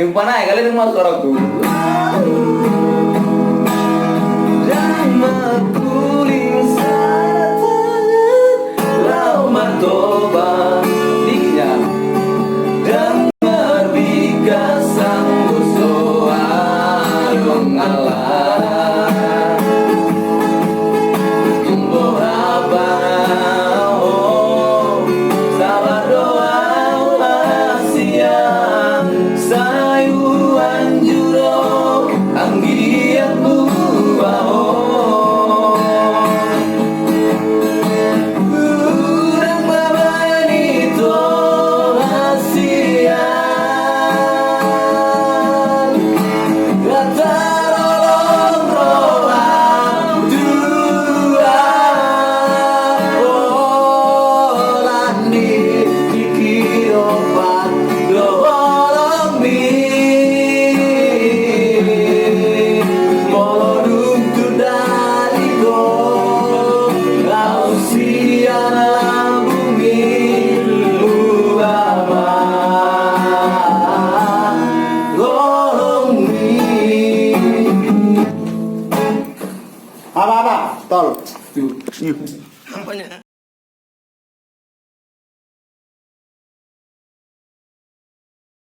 Yang panai kali itu mas suaraku. Jangan kuling saratan lama toba diknya dan berbika sang soal mengalah tumbuh abang sabar doa siang sayuan juro anggian buah urang baban itu hasian kata rolong rolang dua lani dikir obat dolong mi molodum tu daliko lausian bumi luaba golong mi. Apa? Tol. Tuh. Yuk.